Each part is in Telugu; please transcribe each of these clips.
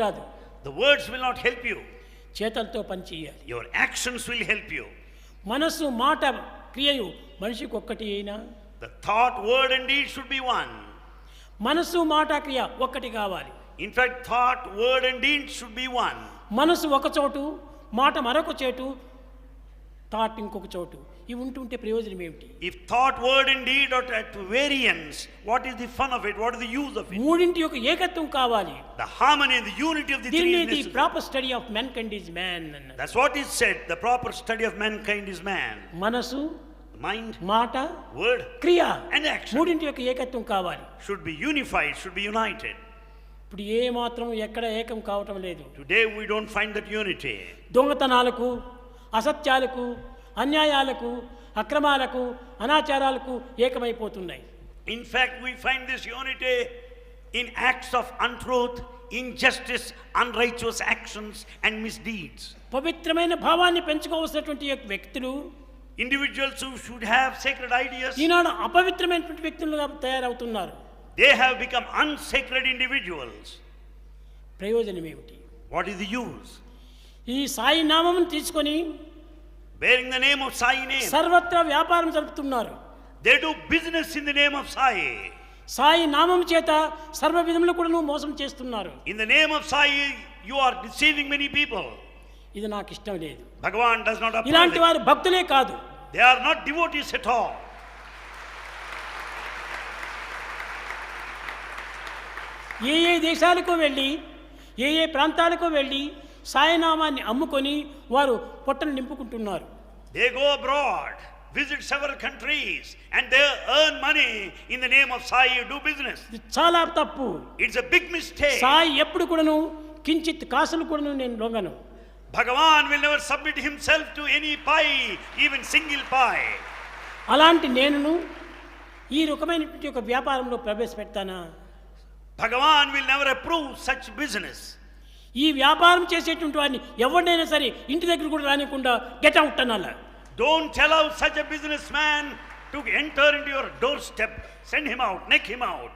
రాదు. The words will not help you. చేతలతో పని చేయాలి. Your actions will help you. మనసు మాట క్రియయు మనిషికి ఒక్కటి అయినా. The thought, word and deed should be one. మనసు మాట క్రియ ఒక్కటి కావాలి. In fact, thought, word and deed should be one. మనసు ఒక చోటు, మాట మరొక చోటు, థాట్ ఇంకొక చోటు. ఇవి ఉంటుంటే ప్రయోజనం ఏమిటి? If thought, word and deed are at variance, what is the fun of it? What is the use of it? మూడింటి యొక్క ఏకత్వం కావాలి. The harmony and the unity of the three is The necessary. proper study of mankind is man. That's what is said. The proper study of mankind is man. మనసు, Mind, మాట, word క్రియ and action మూడింటి యొక్క ఏకత్వం కావాలి. should be unified, should be united. ఇప్పుడు ఏ మాత్రం ఎక్కడ ఏకం కావటం లేదు. Today we don't find that unity. దొంగతనాలకు, అసత్యాలకు, అన్యాయాలకు, అక్రమాలకు, అనాచారాలకు ఏకమైపోతున్నాయి. In fact, we find this unity in acts of untruth, injustice, unrighteous actions and misdeeds. పవిత్రమైన భావాన్ని పెంచుకోవాల్సినటువంటి వ్యక్తులు, Individuals who should have sacred ideas, ఈనాడు అపవిత్రమైనటువంటి వ్యక్తులుగా తయారవుతున్నారు. they have become unsacred individuals. ప్రయోజనం ఏమిటి? What is the use? ఈ సాయి నామమును తీసుకొని Bearing the name of Sai name, సర్వత్రా వ్యాపారం జరుపుతున్నారు. they do business in the name of Sai. Sai నామం చేత సర్వ విధములు కూడా మోసం చేస్తున్నారు. In the name of Sai, you are deceiving many people. ఇది నాకు ఇష్టం లేదు. Bhagavan does not approve. ఇలాంటి వారు భక్తులే కాదు. They are not devotees at all. ఏ దేశాలకు వెళ్ళి, ఏ ప్రాంతాలకు వెళ్ళి సాయినామాన్ని అమ్ముకొని వారు పొట్టలు నింపుకుంటున్నారు. They go abroad, visit several countries, and they earn money in the name of Sai, do business. ఇది చాలా తప్పు. It's a big mistake. Sai ఎప్పుడు కూడాను కించిత్ కాసులు కూడాను నేను లొంగను. Bhagavan will never submit himself to any pie, even single pie. అలాంటి నేనును ఈ రకమైనటువంటి ఒక వ్యాపారంలో ప్రవేశపెడతానా? Bhagavan will never approve such business. ఈ వ్యాపారం చేసేటువంటి వాడిని ఎవరినైనా సరే ఇంటి దగ్గర కూడా రానికుండా గెట్ అవుట్ అనాల. Don't allow such a businessman to enter into your doorstep. Send him out, neck him out.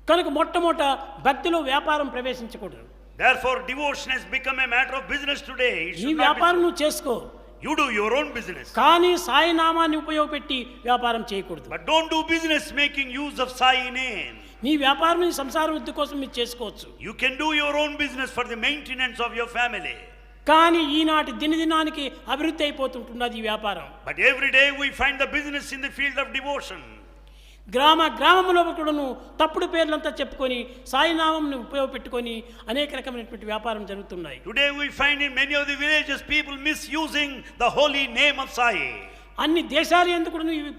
కనుక మొట్టమొదట భక్తిలో వ్యాపారం ప్రవేశించకూడదు. Therefore, devotion has become a matter of business today. It ఈ should not వ్యాపారం be. నువ్వు చేసుకో, You do your own business. కానీ సాయి నామాన్ని ఉపయోగపెట్టి వ్యాపారం చేయకూడదు. But don't do business making use of Sai name. నీ వ్యాపారం నీ సంసార వృద్ధి కోసం మీరు చేసుకోవచ్చు. You can do your own business for the maintenance of your family. కానీ ఈనాటి దినదినానికి అభివృద్ధి అయిపోతుంటున్నది ఈ వ్యాపారం. But every day we find the business in the field of devotion. గ్రామంలో కూడాను తప్పుడు పేర్లంతా చెప్పుకొని సాయినామంను ఉపయోగపెట్టుకొని అనేక రకమైనటువంటి వ్యాపారం జరుగుతున్నాయి. Today we find in many of the villages people misusing the holy name of Sai. అన్ని దేశాలు ఎందుకు కూడాను ఇవి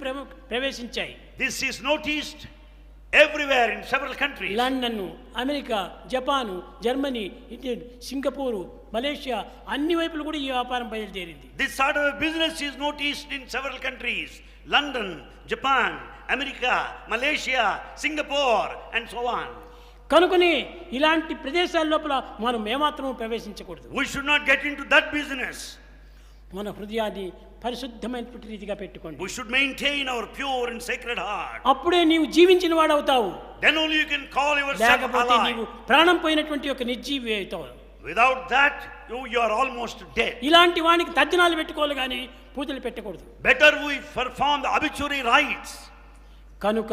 ప్రవేశించాయి. This is noticed everywhere in several countries. London, America, Japan, Germany, Singapore, Malaysia అన్ని వైపులు కూడా ఈ వ్యాపారం బయలుదేరింది. This sort of business is noticed in several countries. London, Japan, America, Malaysia, Singapore and so on. కనుకనే ఇలాంటి ప్రదేశాల లోపల మనం ఏమాత్రం ప్రవేశించకూడదు. We should not get into that business. మన హృదయాన్ని పరిశుద్ధమైనటువంటి రీతిగా పెట్టుకోండి. We should maintain our pure and sacred heart. అప్పుడే నీవు జీవించిన వాడవుతావు. Then only you can call yourself లేకపోతే నీవు alive. ప్రాణం పోయినటువంటి ఒక నిర్జీవి అవుతావు. Without that, you are almost dead. ఇలాంటి వానికి తర్జనాలు పెట్టుకోవాలి కానీ పూజలు పెట్టకూడదు. Better we perform the obituary rites. కనుక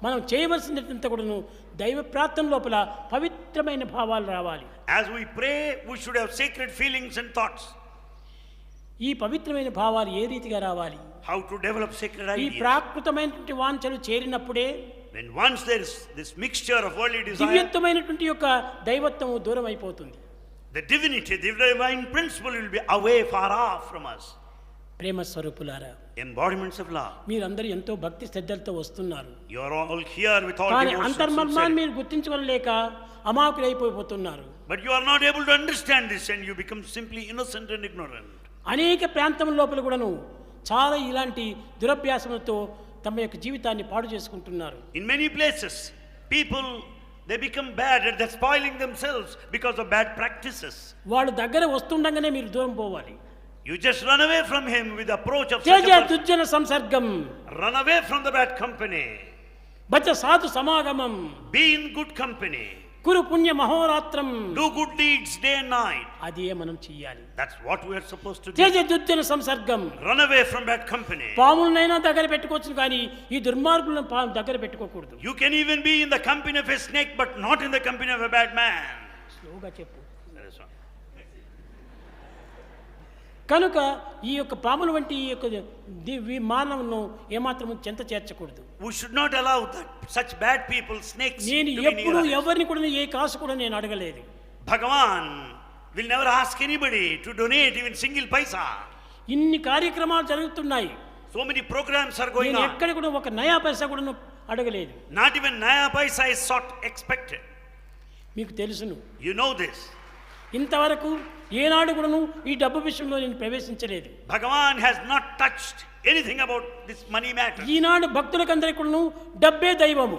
మనం చేయవలసినంత కూడాను దైవ ప్రార్థన లోపల పవిత్రమైన భావాలు రావాలి. As we pray, we should have sacred feelings and thoughts. ఈ పవిత్రమైన భావాలు ఏ రీతిగా రావాలి? How to develop sacred ఈ ideas. ప్రాకృతమైనటువంటి వాంఛలు చేరినప్పుడే When once there is this mixture of worldly desire, దివ్యత్వమైనటువంటి యొక్క దైవత్వం దూరం అయిపోతుంది. the divinity, the divine principle will be away, far off from us. ప్రేమ స్వరూపులారా, Embodiments of love. మీరందరూ ఎంతో భక్తి శ్రద్ధలతో వస్తున్నారు. You are all here with all కానీ devotion and అంతర్మర్మాన్ని sincerity. మీరు గుర్తించుకోలేక అమాయకులైపోతున్నారు. But you are not able to understand this and you become simply innocent and ignorant. అనేక ప్రాంతం లోపల కూడాను చాలా ఇలాంటి దురభ్యాసములతో తమ యొక్క జీవితాన్ని పాడు చేసుకుంటున్నారు. In many places, people, they become bad and they're spoiling themselves because of bad practices. వాళ్ళు దగ్గర వస్తుండగానే మీరు దూరం పోవాలి. You just run away from him with the approach of such Teja a person. దుర్జన సంసర్గం, Run away from the bad company. బచ సాధు సమాగమం, Be in good company. కురు పుణ్య మహోరాత్రం. Do good deeds day and night. అదే మనం చెయ్యాలి. That's what we are supposed to do. త్యజ దుర్జన సంసర్గం. Run away from bad company. పాములనైనా దగ్గర పెట్టుకోవచ్చు కానీ ఈ దుర్మార్గులను దగ్గర పెట్టుకోకూడదు. You can even be in the company of a snake but not in the company of a bad man. స్లోగా చెప్పు. That is all. కనుక ఈ యొక్క పాముల వంటి ఈ యొక్క మానవులను ఏమాత్రం చెంత చేర్చకూడదు. We should not allow that such bad people, snakes, నేను to be ఎప్పుడు near us. ఎవరిని కూడా ఏ కాసు కూడా నేను అడగలేదు. Bhagavan will never ask anybody to donate even single paisa. ఇన్ని కార్యక్రమాలు జరుగుతున్నాయి. So many programs are going నేను on. ఎక్కడ కూడా ఒక నయా పైసా కూడా అడగలేదు. Not even naya paisa is sought, expected. మీకు తెలుసును. You know this. ఇంతవరకు ఏనాడు కూడాను ఈ డబ్బు విషయంలో నేను ప్రవేశించలేదు. Bhagavan has not touched anything about this money matter. ఈనాడు భక్తులకందరికీ కూడాను డబ్బే దైవము.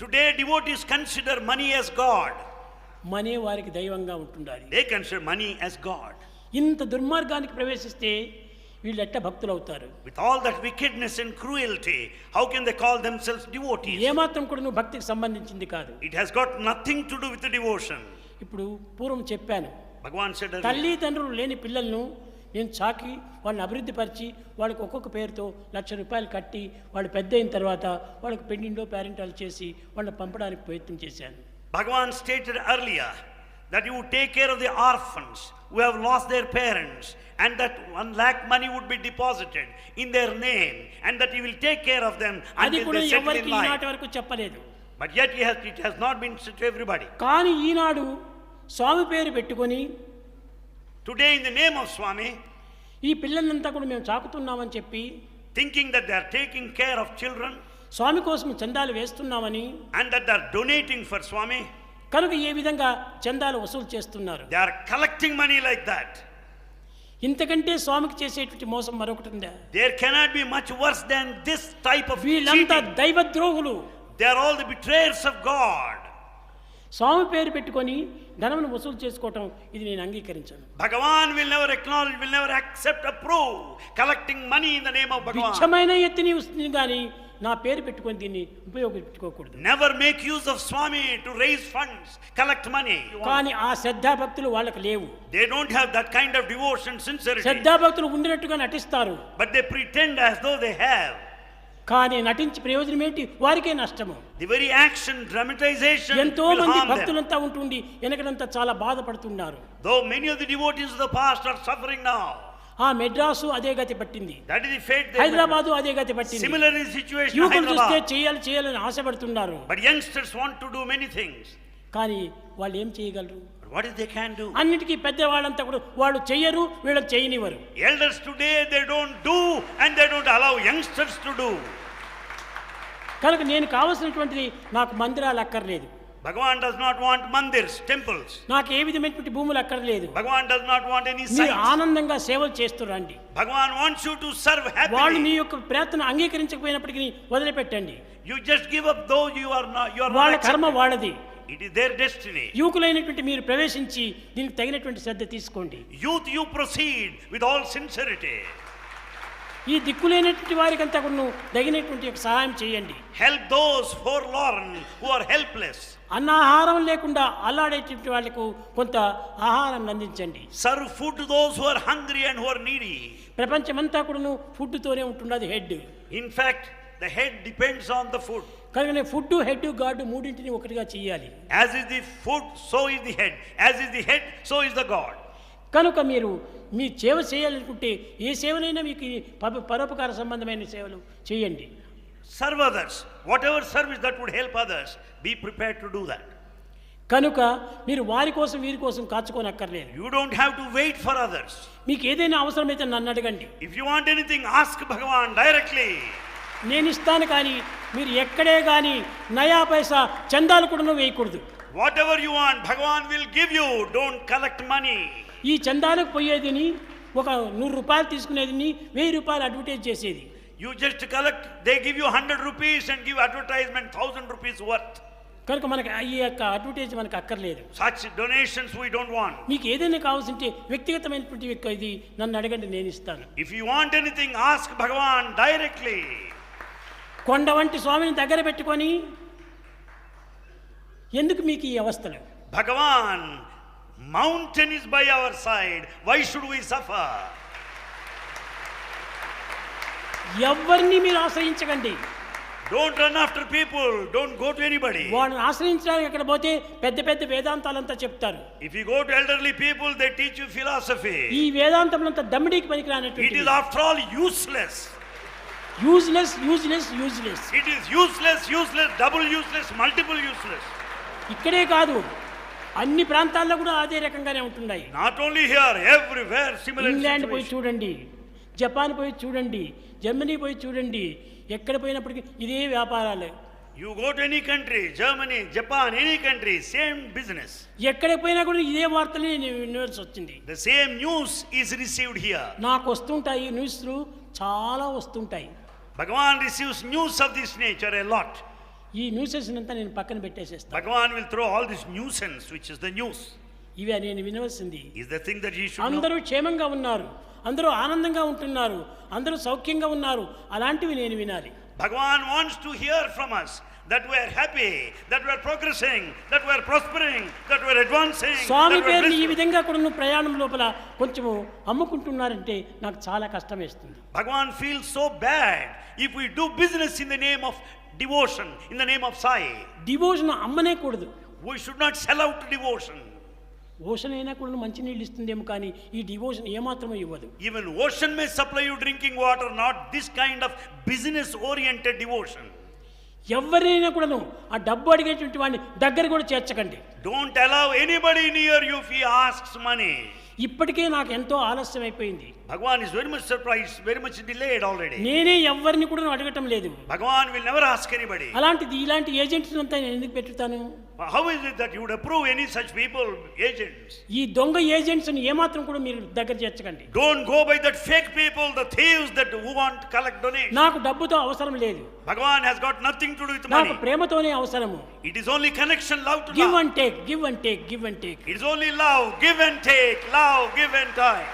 Today devotees consider money as God. Money వారికి దైవంగా ఉంటుండాలి. They consider money as God. ఇంత దుర్మార్గానికి ప్రవేశిస్తే వీళ్ళు ఎట్ట భక్తులు అవుతారు? With all that wickedness and cruelty, how can they call themselves devotees? ఏమాత్రం కూడా నువ్వు భక్తికి సంబంధించింది కాదు. It has got nothing to do with the devotion. ఇప్పుడు పూర్వం చెప్పాను, Bhagavan said earlier, తల్లిదండ్రులు లేని పిల్లలను నేను చాకి వాళ్ళని అభివృద్ధి పరిచి వాళ్ళకి ఒక్కొక్క పేరుతో ₹1,00,000 కట్టి వాళ్ళు పెద్ద అయిన తర్వాత వాళ్ళకి పెండిండో పేరెంటాలు చేసి వాళ్ళని పంపడానికి ప్రయత్నం చేశాను. Bhagavan stated earlier that you would take care of the orphans who have lost their parents and that 1 lakh money would be deposited in their name and that he will take care of them అది until కూడా they settle in ఎవరికి ఈనాటి life. వరకు చెప్పలేదు. But yet it has not been said to everybody. కానీ ఈనాడు స్వామి పేరు పెట్టుకొని Today in the name of Swami, ఈ పిల్లలంతా కూడా మేము చాకుతున్నామని చెప్పి thinking that they are taking care of children స్వామి కోసం చందాలు వేస్తున్నామని and that they are donating for Swami, కనుక ఏ విధంగా చందాలు వసూలు చేస్తున్నారు. they are collecting money like that. ఇంతకంటే స్వామికి చేసేటువంటి మోసం మరొకటి ఉందా? There cannot be much worse than this type of వీళ్ళంతా cheating. దైవద్రోహులు. They are all the betrayers of God. స్వామి పేరు పెట్టుకొని ధనమును వసూలు చేసుకోవటం ఇది నేను అంగీకరించాను. Bhagavan will never acknowledge, will never accept, approve collecting money in the name of Bhagavan. భిక్షమైన ఎత్తిని వస్తుంది కానీ నా పేరు పెట్టుకొని దీన్ని ఉపయోగించుకోకూడదు. Never make use of Swami to raise funds, collect money. కానీ ఆ శ్రద్ధాభక్తులు వాళ్ళకి లేవు. They don't have that kind of devotion, sincerity. శ్రద్ధాభక్తులు ఉండినట్టుగా నటిస్తారు. But they pretend as though they have. కానీ నటించి ప్రయోజనం ఏంటి? వారికే నష్టము. The very action, dramatization ఎంతో will మంది harm them. భక్తులంతా ఉంటుండి వెనకడంతా చాలా బాధపడుతున్నారు. Though many of the devotees of the past are suffering now. ఆ మెడ్రాసు అదే గతి పట్టింది. That is the fate they Hyderabad అదే గతి పట్టింది. Similar is the situation in యువకులు చూస్తే Hyderabad. చేయాలని ఆశపడుతున్నారు. But youngsters want to do many things. కానీ వాళ్ళు ఏం చేయగలరు? But what is they can do? అన్నిటికీ పెద్దవాళ్ళంతా కూడా వాళ్ళు చెయ్యరు, వీళ్ళకి చేయనివ్వరు. Elders today they don't do and they don't allow youngsters to do. కనుక నేను కావాల్సినటువంటిది నాకు మందిరాలు అక్కర్లేదు. Bhagavan does not want mandirs, temples. నాకు ఏ విధమైనటువంటి భూములు అక్కర్లేదు. Bhagavan does not want any మీరు sites. ఆనందంగా సేవలు చేస్తురండి. Bhagavan wants you to serve వాళ్ళు మీ happily. యొక్క ప్రార్థన అంగీకరించకపోయినప్పటికీ వదిలిపెట్టండి. You just give up though you are not వాళ్ళ కర్మ accepted. వాళ్ళది. It is their destiny. యువకులైనటువంటి మీరు ప్రవేశించి దీనికి తగినటువంటి శ్రద్ధ తీసుకోండి. Youth, you proceed with all sincerity. ఈ దిక్కులేనటువంటి వారికంతా కూడా తగినటువంటి ఒక సహాయం చేయండి. Help those forlorn who are helpless. అన్నాహారం లేకుండా అల్లాడేటువంటి వాళ్ళకు కొంత ఆహారం అందించండి. Serve food to those who are hungry and who are needy. ప్రపంచమంతా కూడా ఫుడ్తోనే ఉంటున్నది head. In fact, the head depends on the food. కనుక ఫుడ్, హెడ్, గాడ్ మూడింటిని ఒకటిగా చేయాలి. As is the food, so is the head. As is the head, so is the God. కనుక మీరు మీ సేవ చేయాలనుకుంటే ఏ సేవనైనా మీకు పరోపకార సంబంధమైన సేవలు చేయండి. Serve others. Whatever service that would help others, be prepared to do that. కనుక మీరు వారి కోసం వీరి కోసం కాచుకోనక్కర్లేదు. You don't have to wait for others. మీకు ఏదైనా అవసరమైతే నన్ను అడగండి. If you want anything, ask Bhagavan directly. నేను ఇస్తాను, కానీ మీరు ఎక్కడే కానీ నయా పైసా చందాలు కూడా వేయకూడదు. Whatever you want, Bhagavan will give you. Don't collect money. ఈ చందాలకు పోయేదిని ఒక ₹100 తీసుకునేదిని ₹1000 అడ్వర్టైజ్ చేసేది. You just collect, they give you 100 rupees and give advertisement 1000 rupees worth. కనుక మనకి ఈ యొక్క అడ్వర్టైజ్ మనకు అక్కర్లేదు. Such donations we don't want. మీకు ఏదైనా కావాల్సింటే వ్యక్తిగతమైనటువంటి ఇది నన్ను అడగండి, నేను ఇస్తాను. If you want anything, ask Bhagavan directly. కొండ వంటి స్వామిని దగ్గర పెట్టుకొని ఎందుకు మీకు ఈ అవస్థలు? Bhagavan, mountain is by our side. Why should we suffer? ఎవరిని మీరు ఆశ్రయించకండి. Don't run after people. Don't go to anybody. వాళ్ళని ఆశ్రయించడానికి ఎక్కడ పోతే పెద్ద పెద్ద వేదాంతాలంతా చెప్తారు. If you go to elderly people, they teach you philosophy. ఈ వేదాంతములంతా దమ్మిడికి It పనికిరానటువంటి. is after all useless. Useless useless useless. It is useless, useless, double useless, multiple useless. ఇక్కడే కాదు, అన్ని ప్రాంతాల్లో కూడా అదే రకంగానే ఉంటున్నాయి. Not only here, everywhere similar England పోయి situation. చూడండి, జపాన్ పోయి చూడండి, జర్మనీ పోయి చూడండి, ఎక్కడ పోయినప్పటికీ ఇదే వ్యాపారాలే. You go to any country, Germany, Japan, any country, same business. ఎక్కడ పోయినా కూడా ఇదే వార్తలు నేను వినవలసి వచ్చింది. The same news is received here. నాకు వస్తుంటాయి న్యూస్లు, చాలా వస్తుంటాయి. Bhagavan receives news of this nature a lot. ఈ న్యూసెస్ అంతా నేను పక్కన పెట్టేసేస్తాను. Bhagavan will throw all this nuisance, which is the news. ఇవే నేను వినవలసింది. Is the thing that he should know. అందరూ క్షేమంగా ఉన్నారు, అందరూ ఆనందంగా ఉంటున్నారు, అందరూ సౌఖ్యంగా ఉన్నారు, అలాంటివి నేను వినాలి. Bhagavan wants to hear from us that we are happy, that we are progressing, that we are prospering, that we are advancing. Swamy that we are పేరుని ఈ blessed. విధంగా కూడా నువ్వు ప్రయాణం లోపల కొంచెము అమ్ముకుంటున్నారంటే నాకు చాలా కష్టం వేస్తుంది. Bhagavan feels so bad if we do business in the name of devotion, in the name of Sai. Devotion అమ్మనే కూడదు. We should not sell out devotion. Ocean అయినా కూడా మంచి నీళ్ళు ఇస్తుందేమో కానీ ఈ డివోషన్ ఏమాత్రమో ఇవ్వదు. Even ocean may supply you drinking water, not this kind of business oriented devotion. ఎవరైనా కూడాను ఆ డబ్బు అడిగేటువంటి వాడిని దగ్గర కూడా చేర్చకండి. Don't allow anybody near you if he asks money. ఇప్పటికే నాకు ఎంతో ఆలస్యం అయిపోయింది. Bhagavan is very much surprised, very much delayed already. నేనే ఎవరిని కూడా అడగటం లేదు. Bhagavan will never ask anybody. అలాంటిది ఇలాంటి ఏజెంట్స్ అంతా నేను ఎందుకు పెట్టుతాను? How is it that you would approve any such people, agents? ఈ దొంగ ఏజెంట్స్ని ఏమాత్రం కూడా మీరు దగ్గర చేర్చకండి. Don't go by that fake people, the thieves that who want to collect donations. నాకు డబ్బుతో అవసరం లేదు. Bhagavan has got nothing to do with నాకు money. ప్రేమతోనే అవసరము. It is only connection, love to give love. And take, give and take, give and take. It is only love, give and take, love, give and take.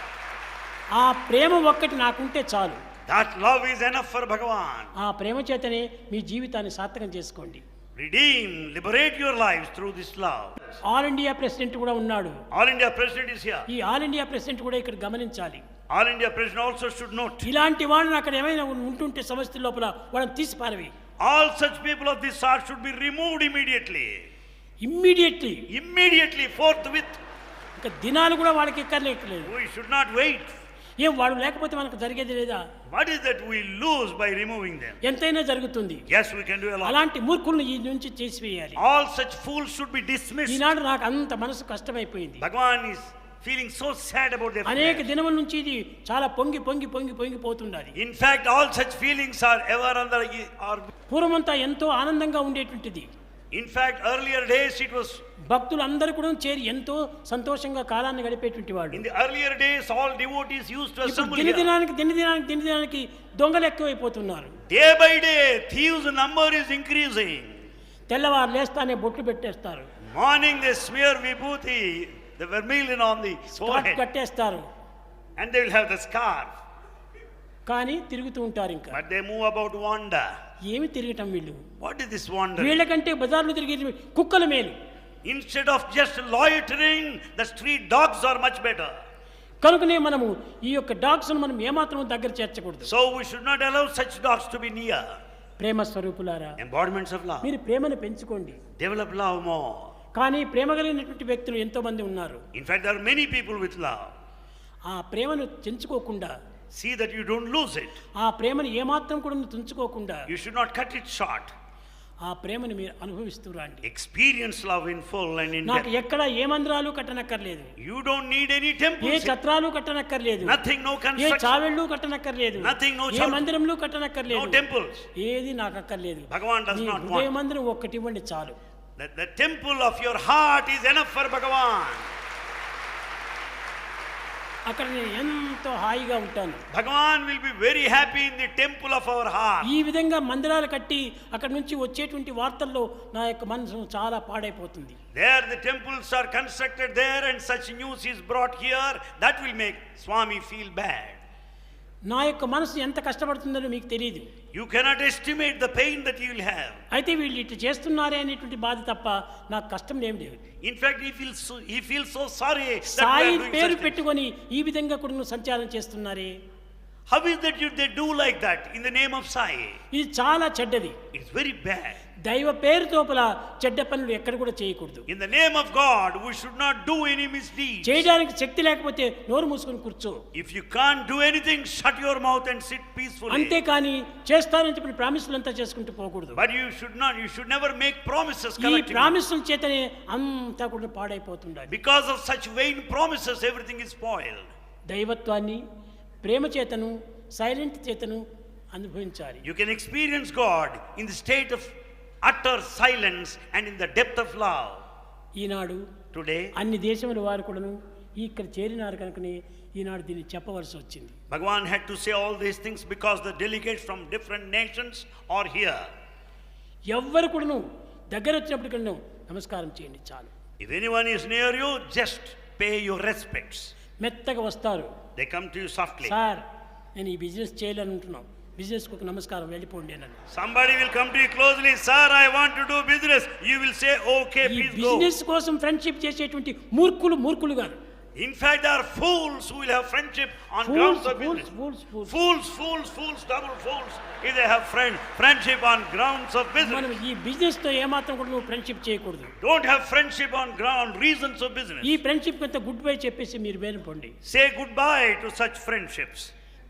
ఆ ప్రేమ ఒక్కటి నాకుంటే చాలు. That love is enough for Bhagavan. ఆ ప్రేమ చేతనే మీ జీవితాన్ని సార్థకం చేసుకోండి. Redeem, liberate your lives through this love. All India president కూడా ఉన్నాడు. All India President is here. ఈ ఆల్ ఇండియా ప్రెసిడెంట్ కూడా ఇక్కడ గమనించాలి. All India President also should note. ఇలాంటి వాళ్ళని అక్కడ ఏమైనా ఉంటుంటే సమస్య లోపల వాళ్ళని తీసి పారవి. All such people of this sort should be removed immediately. Immediately, Immediately, forthwith. ఇంకా దినాలు కూడా వాళ్ళకి ఎక్కర్లేట్లేదు. We should not wait. ఏం వాడు లేకపోతే మనకు జరిగేది లేదా? What is that we lose by removing them? ఎంతైనా జరుగుతుంది. Yes, we can do a lot. అలాంటి మూర్ఖులను ఈ నుంచి చేసివేయాలి. All such fools should be dismissed. ఈనాడు నాకు అంత మనసు కష్టమైపోయింది. Bhagavan is feeling so sad about their అనేక affairs. దినముల నుంచి ఇది చాలా పొంగి పొంగి పొంగి పొంగిపోతున్నది. In fact, all such feelings are ever under our. పూర్వమంతా ఎంతో ఆనందంగా ఉండేటువంటిది. In fact, earlier days it was. భక్తులు అందరూ కూడా చేరి ఎంతో సంతోషంగా కాలాన్ని గడిపేటువంటి వాళ్ళు. In the earlier days, all devotees used to ఇప్పుడు assemble here. దినదినానికి దొంగలు ఎక్కువైపోతున్నారు. Day by day, thieves' number is increasing. తెల్లవారు లేస్తానే బొట్లు పెట్టేస్తారు, Morning they smear vibhuti, the vermilion on the scarf forehead, కట్టేస్తారు, and they will have the scarf. కానీ తిరుగుతూ ఉంటారు. ఇంకా But they move about wander. ఏమి తిరగటం వీళ్ళు? What is this wander? వీళ్ళకంటే బజార్లో తిరిగే కుక్కలు మేలు. Instead of just loitering, the street dogs are much better. కనుకనే మనము ఈ యొక్క డాగ్స్ మనం ఏమాత్రం దగ్గర చేర్చకూడదు. So we should not allow such dogs to be near. ప్రేమ స్వరూపులారా, Embodiments of love. మీరు ప్రేమను పెంచుకోండి. Develop love more. కానీ ప్రేమ కలిగినటువంటి వ్యక్తులు ఎంతో మంది ఉన్నారు. In fact, there are many people with love. ఆ ప్రేమను తెంచుకోకుండా, See that you don't lose it. ఆ ప్రేమను ఏమాత్రం కూడా తుంచుకోకుండా You should not cut it short. ఆ ప్రేమను మీరు అనుభవిస్తూ రండి. Experience love in full and in నాకు depth. ఎక్కడ ఏ మందిరాలు కట్టనక్కర్లేదు, You don't need any A temples. ఛత్రాలు కట్టనక్కర్లేదు, Nothing, no A construction. చావెళ్ళు కట్టనక్కర్లేదు, Nothing, no A church. మందిరంలో No కట్టనక్కర్లేదు, temples. ఏది నాకు అక్కర్లేదు. Bhagavan does మీ not హృదయ want. మందిరం ఒక్కటి ఇవ్వండి చాలు. The temple of your heart is enough for Bhagavan. అక్కడ నేను ఎంతో హాయిగా ఉంటాను. Bhagavan will be very happy in the temple of our heart. ఈ విధంగా మందిరాలు కట్టి అక్కడ నుంచి వచ్చేటువంటి వార్తల్లో నా యొక్క మనసు చాలా పాడైపోతుంది. There the temples are constructed there and such news is brought here, that will make Swami feel bad. నా యొక్క మనసు ఎంత కష్టపడుతుందో మీకు తెలియదు. You cannot estimate the pain that you will have. అయితే వీళ్ళు ఇట్లా చేస్తున్నారే అనేటువంటి బాధ తప్ప నాకు కష్టం ఏం లేదు. In fact, he feels so sorry that they Sai are doing పేరు such things. పెట్టుకొని ఈ విధంగా కూడా నువ్వు సంచారం చేస్తున్నారే. How is that they do like that in the name of Sai? ఇది చాలా చెడ్డది. It's very bad. దైవ పేరు తోపల చెడ్డ పనులు ఎక్కడ కూడా చేయకూడదు. In the name of God, we should not do any misdeeds. చేయడానికి శక్తి లేకపోతే నోరు మూసుకొని కూర్చో. If you can't do anything, shut your mouth and sit peacefully. అంతేకాని చేస్తానని చెప్పిన ప్రామిసులు అంతా చేసుకుంటూ పోకూడదు. But you should never make promises ఈ collectively. ప్రామిసుల చేతనే అంతా కూడా పాడైపోతుండాలి. Because of such vain promises, everything is spoiled. దైవత్వాన్ని ప్రేమ చేతను సైలెంట్ చేతను అనుభవించాలి. You can experience God in the state of utter silence and in the depth of love. Eenadu Today, అన్ని దేశముల వారు కూడాను ఇక్కడ చేరినారు కనుకనే ఈనాడు దీన్ని చెప్పవలసి వచ్చింది. Bhagavan had to say all these things because the delegates from different nations are here. ఎవ్వరు కూడాను దగ్గర వచ్చినప్పుడు కూడా నమస్కారం చేయండి చాలు. If anyone is near you, just pay your respects. మెత్తగా వస్తారు. They come to you softly. Sir నేను ఈ బిజినెస్ చేయాలని ఉంటున్నాను, బిజినెస్కి ఒక నమస్కారం వెళ్ళిపోండి అని. Somebody will come to you closely, sir, I want to do business. You will say, okay, ఈ please go. బిజినెస్ కోసం ఫ్రెండ్షిప్ చేసేటువంటి మూర్ఖులు కాదు. In fact, there are fools who will have friendship on grounds of business. Fools, double fools. If they have friendship on grounds of business. మనం ఈ బిజినెస్ తో ఏమాత్రం కూడా నువ్వు ఫ్రెండ్షిప్ చేయకూడదు. Don't have friendship on reasons of business. ఈ ఫ్రెండ్షిప్ కొంత గుడ్ బై చెప్పేసి మీరు వెళ్ళిపోండి. Say goodbye to such friendships.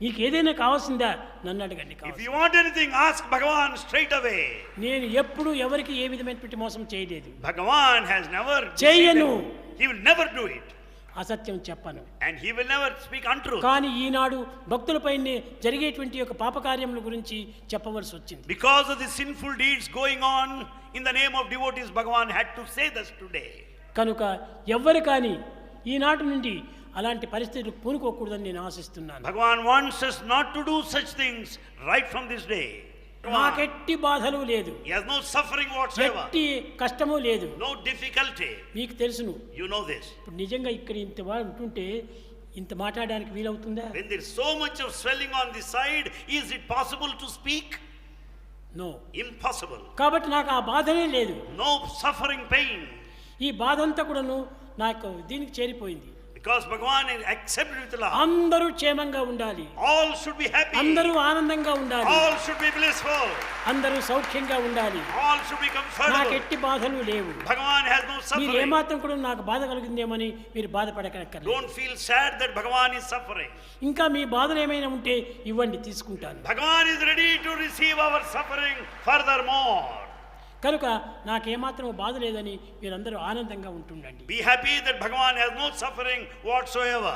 నీకు ఏదైనా కావాల్సిందా నన్ను అడగండి. If you want anything, ask Bhagavan straight away. నేను ఎప్పుడు ఎవరికి ఏ విధమైనటువంటి మోసం చేయలేదు. Bhagavan has never చేయను. He will never do it. అసత్యం చెప్పను. And he will never speak untruth. కానీ ఈనాడు భక్తులపైనే జరిగేటువంటి యొక్క పాపకార్యముల గురించి చెప్పవలసి వచ్చింది. Because of the sinful deeds going on in the name of devotees, Bhagavan had to say this today. కనుక ఎవ్వరు కానీ ఈనాటి నుండి అలాంటి పరిస్థితులు పూనుకోకూడదని నేను ఆశిస్తున్నాను. Bhagavan wants us not to do such things right from this day. నాకెట్టి బాధలు లేదు. He has no suffering whatsoever. ఎట్టి కష్టము లేదు. No difficulty. మీకు తెలుసును. You know this. ఇప్పుడు నిజంగా ఇక్కడ ఇంత వాడు ఉంటుంటే ఇంత మాట్లాడడానికి వీలవుతుందా? When there is so much of swelling on the side, is it possible to speak? No. Impossible. కాబట్టి నాకు ఆ బాధనే లేదు. No suffering, pain. ఈ బాధ అంతా కూడాను నాకు దీనికి చేరిపోయింది. Because Bhagavan is accepted with love. అందరూ క్షేమంగా ఉండాలి. All should be happy. అందరూ ఆనందంగా ఉండాలి. All should be blissful. అందరూ సౌఖ్యంగా ఉండాలి. All should be comfortable. నాకు ఎట్టి బాధలు లేవు. Bhagavan has no మీరు suffering. ఏమాత్రం కూడా నాకు బాధ కలిగిందేమని మీరు బాధపడకక్కర్లేదు. Don't feel sad that Bhagavan is suffering. ఇంకా మీ బాధలు ఏమైనా ఉంటే ఇవ్వండి, తీసుకుంటాను. Bhagavan is ready to receive our suffering furthermore. కనుక నాకేమాత్రం బాధ లేదని మీరందరూ ఆనందంగా ఉంటుండండి. Be happy that Bhagavan has no suffering whatsoever.